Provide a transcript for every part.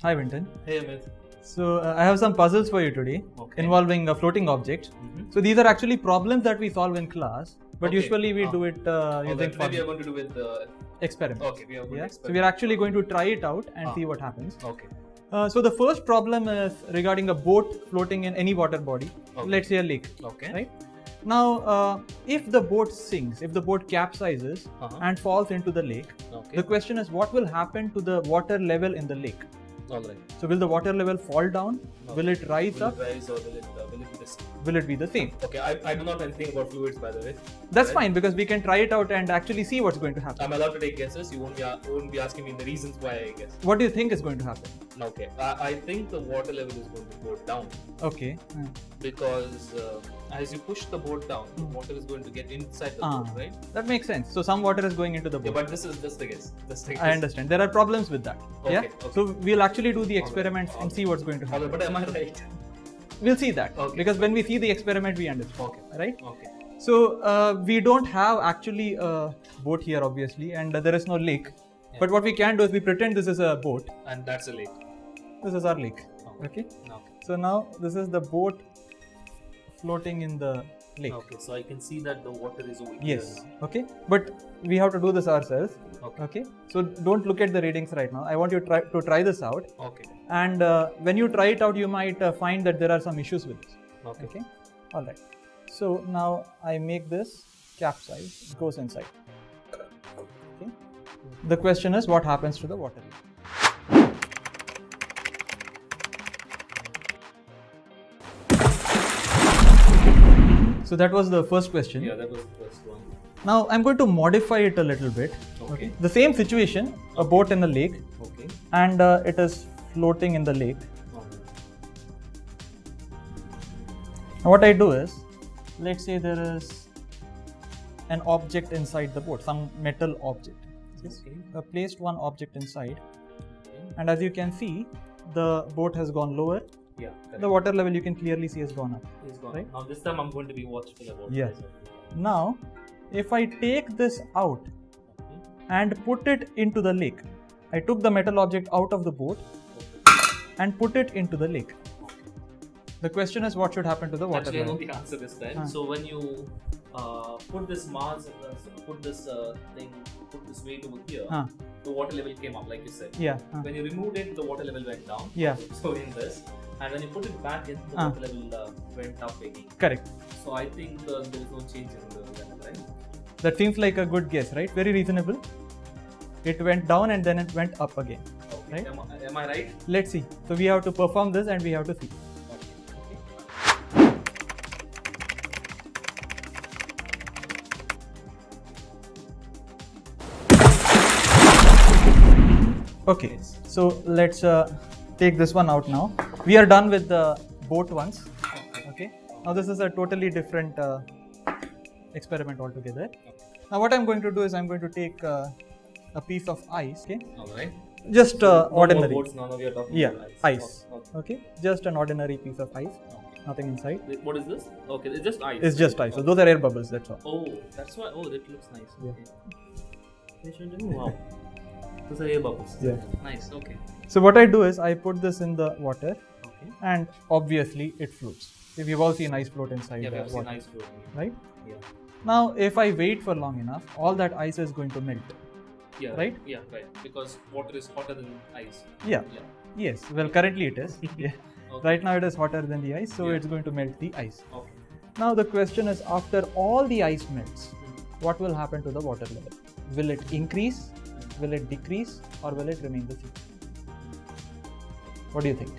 Hi, Vinton. Hey, Amit. So, I have some puzzles for you today involving a floating object. So, these are actually problems that we solve in class, but usually we do it using maybe we are going to do with the experiments. Okay, we are going to experiment. So, we are actually going to try it out and see what happens. Okay. So, the first problem is regarding a boat floating in any water body. Let's say a lake. Okay. Right? Now, if the boat sinks, if the boat capsizes and falls into the lake, the question is what will happen to the water level in the lake? All right. So will the water level fall down? Will it rise up? Will it rise or will it be the same? Will it be the same? Okay, I do not know anything about fluids, by the way. That's fine, because we can try it out and actually see what's going to happen. I'm allowed to take guesses. You won't be asking me the reasons why I guess. What do you think is going to happen? Okay, I think the water level is going to go down. Okay. Because as you push the boat down, the water is going to get inside the boat, right? That makes sense. So some water is going into the boat. Yeah, but this is just the guess. I understand. There are problems with that. Okay, yeah. okay. So we'll actually do the experiments and see what's going to happen. But am I right? We'll see that. Okay. Because when we see the experiment, we understand. Okay. Right? Okay. So we don't have actually a boat here, obviously, and there is no lake. Yeah. But what we can do is we pretend this is a boat. And that's a lake. This is our lake. Okay. So now this is the boat floating in the lake. Okay, so I can see that the water is over here. Yes. Okay. But we have to do this ourselves. Okay. So don't look at the readings right now. I want you to try this out. Okay. And when you try it out, you might find that there are some issues with this. Okay. All right. So now I make this capsize. It goes inside. Okay. The question is, what happens to the water? So that was the first question. Yeah, that was the first one. Now I'm going to modify it a little bit. Okay. The same situation, a boat in the lake. Okay. And it is floating in the lake. Now what I do is, let's say there is an object inside the boat, some metal object. Okay. I placed one object inside, and as you can see, the boat has gone lower. Yeah. The water level you can clearly see has gone up. It's gone. Right? Now this time I'm going to be watchful about Yeah. this. Now, if I take this out and put it into the lake, I took the metal object out of the boat and put it into the lake. The question is, what should happen to the water Actually, I know level? the answer this time. So when you put this mass, put this weight over here, the water level came up, like you said. Yeah. When you removed it, the water level went down. Yeah. So in this, and when you put it back in, the water level went up again. Correct. So I think there is no change in the level, right? That seems like a good guess, right? Very reasonable. It went down and then it went up again. Okay. Right? Am I right? Let's see. So we have to perform this and we have to see. Okay, so let's take this one out now. We are done with the boat ones. Okay. Now this is a totally different experiment altogether. Now what I'm going to do is I'm going to take a piece of ice. Okay. All right. Just ordinary. Boats, now we are talking Yeah, about ice. Okay. Okay. Just an ordinary piece of ice. Nothing inside. What is this? Okay, it's just ice. It's just ice. So those are air bubbles. That's all. Oh, that's why. Oh, that looks nice. Yeah. Okay. Wow. Those are air bubbles. Yeah. Nice. Okay. So what I do is I put this in the water, Okay. and obviously it floats. If you've all seen ice float inside Yeah, we have seen water, ice floating. right? Yeah. Now, if I wait for long enough, all that ice is going to melt. Yeah. Right? Yeah. Right. Because water is hotter than ice. Yeah. Yeah. Yes. Well, currently it is. Yeah. Okay. Right now it is hotter than the ice, so Yeah. it's going to melt the ice. Okay. Now the question is, after all the ice melts, what will happen to the water level? Will it increase? Will it decrease? Or will it remain the same? What do you think?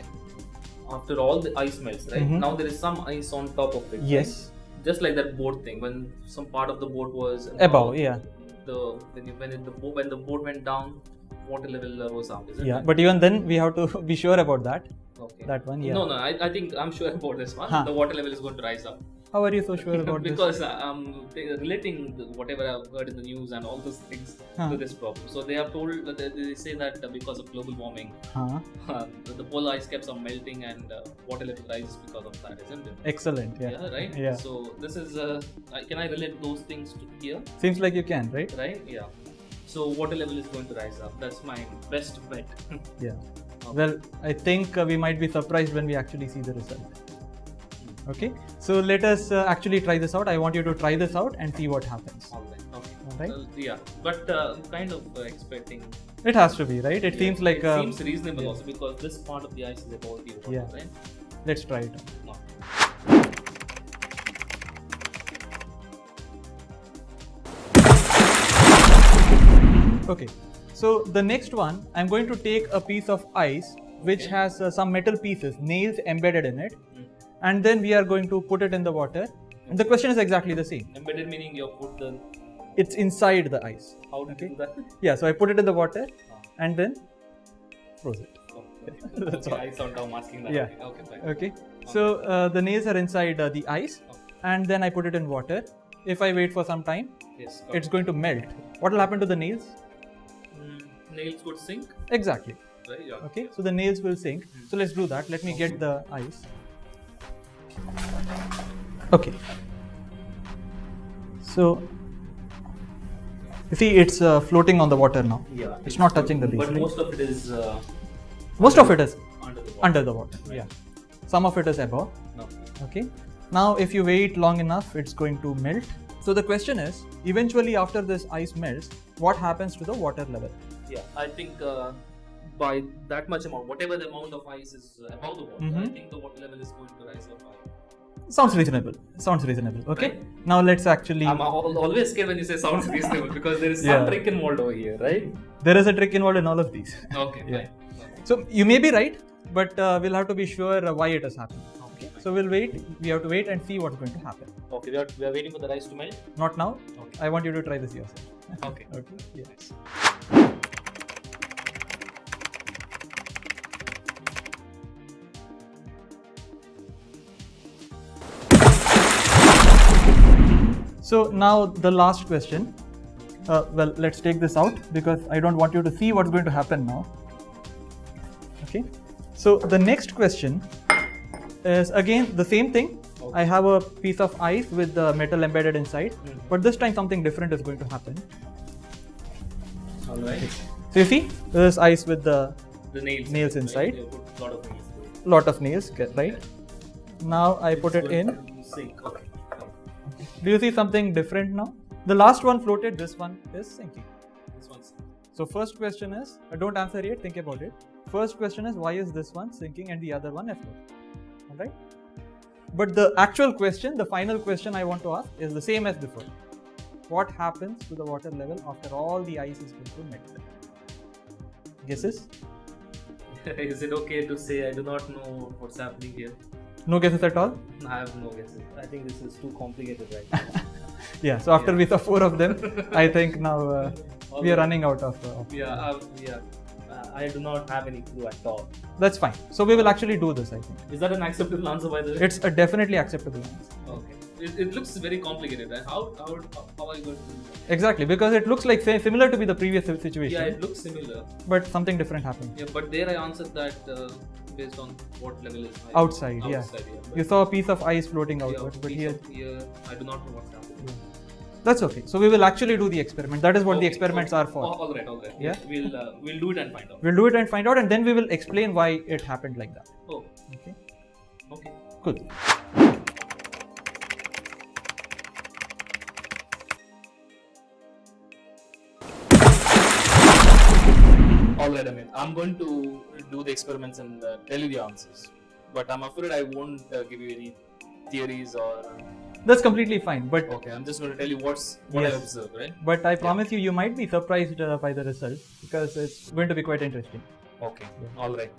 After all the ice melts, right? Now there is some ice on top of it. Yes. Right? Just like that boat thing, when some part of the boat was Above, yeah. When the boat went down, water level rose up. Isn't Yeah, it? but even then we have to be sure about that. Okay. That one, yeah. No, I think I'm sure about this one. The water level is going to rise up. How are you so sure about this? Because I'm relating whatever I've heard in the news and all those things to this problem. So they have told, they say that because of global warming, the polar ice caps are melting and water level rises because of that, isn't it? Excellent, yeah. Yeah, right? Yeah. So this is, can I relate those things to here? Seems like you can, right? Right? Yeah. So water level is going to rise up. That's my best bet. Yeah. Okay. Well, I think we might be surprised when we actually see the result. Okay. So let us actually try this out. I want you to try this out and see what happens. Alright. Okay. Alright. Yeah, but I'm kind of expecting. It has to be, right? It seems like. It seems reasonable also because this part of the ice is above the water, Yeah. right? Let's try it. No. Okay. So the next one, I'm going to take a piece of ice which has some metal pieces, nails embedded in it, and then we are going to put it in the water. And the question is exactly the same. Embedded meaning you put the. It's inside the ice. How do you do that? Yeah, so I put it in the water and then froze it. That's Okay, all. I thought I'm asking that. Yeah. Okay, fine. Okay. So the nails are inside the ice, and then I put it in water. If I wait for some time, Yes. it's going to melt. What will happen to the nails? Nails would sink, Exactly. right? Yeah. Okay, so the nails will sink. So let's do that. Let me get the ice. Okay. So you see, it's floating on the water now. Yeah. It's not touching the base. But right? most of it is Most of it is under the water. under the water. Yeah. Some of it is above. No. Okay. Now, if you wait long enough, it's going to melt. So the question is, eventually after this ice melts, what happens to the water level? Yeah, I think by that much amount, whatever the amount of ice is above the water, I think the water level is going to rise up high. Sounds reasonable. Sounds reasonable. Okay. Now let's actually. I'm always scared when you say sounds reasonable because there is some Yeah. trick involved over here, right? There is a trick involved in all of these. Okay, Yeah. fine. So you may be right, but we'll have to be sure why it has happened. Okay, fine. So we'll wait. We have to wait and see what's going to happen. Okay, we are waiting for the rice to melt. Not now. Okay. I want you to try this yourself. Okay. Okay. Yes. So now the last question. Well, let's take this out because I don't want you to see what's going to happen now. Okay. So the next question is again the same thing. I have a piece of ice with the metal embedded inside, but this time something different is going to happen. Alright. So you see, there's ice with the The nails. Nails right? inside. You put a lot of nails. lot of nails, right? Now I put it in. Sink. Okay. Do you see something different now? The last one floated, this one is sinking. This one's. So first question is, don't answer yet, think about it. First question is, why is this one sinking and the other one afloat? Alright? But the actual question, the final question I want to ask is the same as before. What happens to the water level after all the ice is going to melt? Guesses? Is it okay to say I do not know what's happening here? No guesses at all? I have no guesses. I think this is too complicated right now. Yeah, so after we saw 4 of them, I think now we are running out of. I do not have any clue at all. That's fine. So we will actually do this, I think. Is that an acceptable answer by the way? It's a definitely acceptable answer. Okay. It looks very complicated. Right? How are you going to do that? Exactly, because it looks like similar to be the previous situation. Yeah, it looks similar. But something different happened. Yeah, but there I answered that based on what level is high. Outside, yeah. But You saw a piece of ice floating yeah, outwards, but piece here. of here, I do not know what's happening. That's okay. So we will actually do the experiment. That is what the experiments are for. All right. Yeah. We'll do it and find out. We'll do it and find out, and then we will explain why it happened like that. Oh, Okay. okay. Good. Alright, Amit. I'm going to do the experiments and tell you the answers. But I'm afraid I won't give you any theories or. That's completely fine. But Okay, I'm just going to tell you what Yes. I observed, right? but I promise you might be surprised by the result because it's going to be quite interesting. Okay, all right.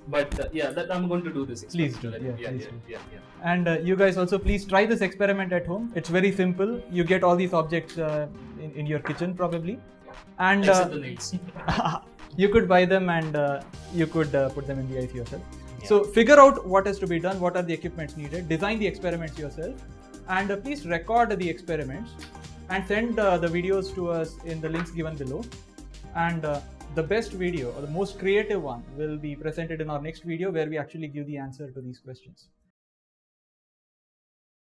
But that I'm going to do this. Please experiment, do, right? yeah, please do. Yeah. And you guys also please try this experiment at home. It's very simple. You get all these objects in your kitchen probably, and Except the nails. you could buy them and you could put them in the ice yourself. So figure out what is to be done, what are the equipments needed, design the experiments yourself, and please record the experiments and send the videos to us in the links given below. And the best video or the most creative one will be presented in our next video where we actually give the answer to these questions.